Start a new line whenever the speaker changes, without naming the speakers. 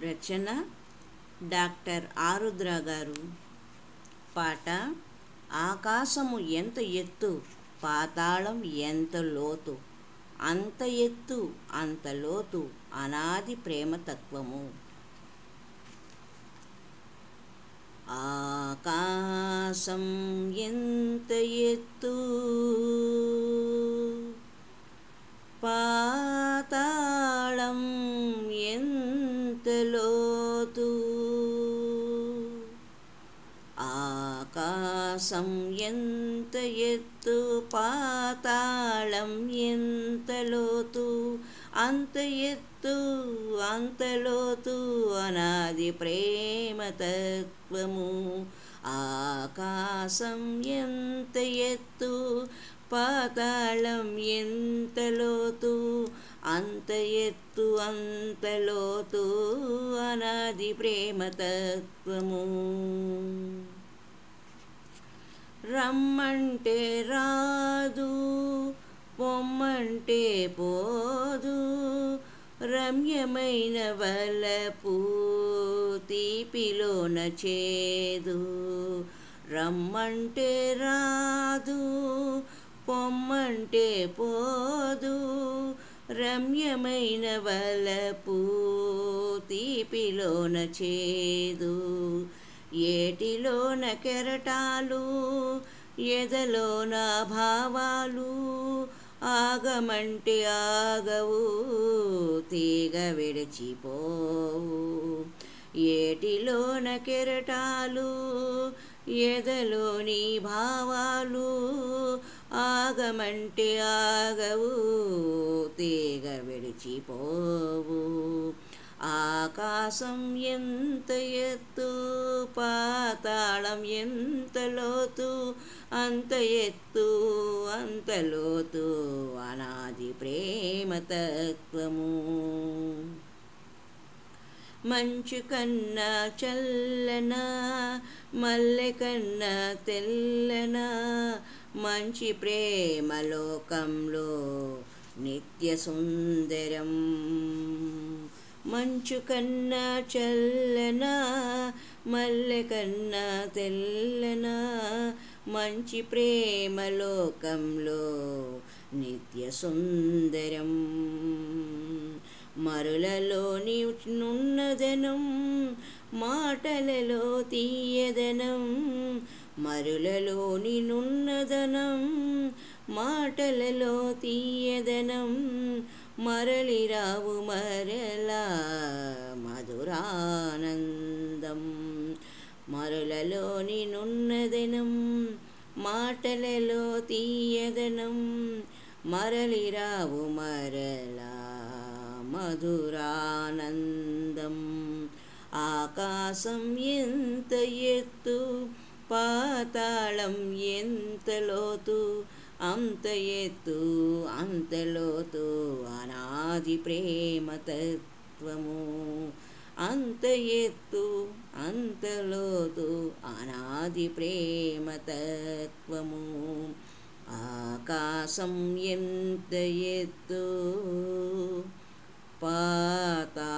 రచన doctor ఆరుద్ర గారు. పాట: ఆకాశము ఎంత ఎత్తు, పాతాళం ఎంత లోతు, అంత ఎత్తు అంత లోతు అనాది ప్రేమతత్వము. ఆకాశం ఎంత ఎత్తు, పాతాళం ఎంత లోతు, ఆకాశం ఎంత ఎత్తు, పాతాళం ఎంత లోతు, అంత ఎత్తు అంత లోతు అనాది ప్రేమతత్వము. ఆకాశం ఎంత ఎత్తు, పాతాళం ఎంత లోతు, అంత ఎత్తు అంత లోతు అనాది ప్రేమతత్వము. రమ్మంటే రాదు, పొమ్మంటే పోదు, రమ్యమైన వలపు తీపిలోన చేదు. రమ్మంటే రాదు, పొమ్మంటే పోదు, రమ్యమైన వలపు తీపిలోన చేదు. ఏటిలోన కెరటాలు, ఎదలోన భావాలు, ఆగమంటే ఆగవు, తీగ విడిచిపోవు. ఏటిలోన కెరటాలు, ఎదలోని భావాలు, ఆగమంటే ఆగవు, తీగ విడిచిపోవు. ఆకాశం ఎంత ఎత్తు, పాతాళం ఎంత లోతు, అంత ఎత్తు అంత లోతు అనాది ప్రేమతత్వము. మంచు కన్నా చల్లనా, మల్లె కన్నా తెల్లనా, మంచి ప్రేమలోకంలో నిత్య సుందరం. మంచు కన్నా చల్లనా, మల్లె కన్నా తెల్లనా, మంచి ప్రేమలోకంలో నిత్య సుందరం. మరులలోని నున్నదనం, మాటలలో తీయదనం, మరులలోని నున్నదనం, మాటలలో తీయదనం, మరలిరావు మరలా మధురానందం. మరులలోని నున్నదనం, మాటలలో తీయదనం, మరలిరావు మరలా మధురానందం. ఆకాశం ఎంత ఎత్తు, పాతాళం ఎంత లోతు, అంత ఎత్తు అంత లోతు అనాది ప్రేమతత్వము. అంత ఎత్తు అంత లోతు అనాది ప్రేమతత్వము. ఆకాశం ఎంత ఎత్తు, పాతాళం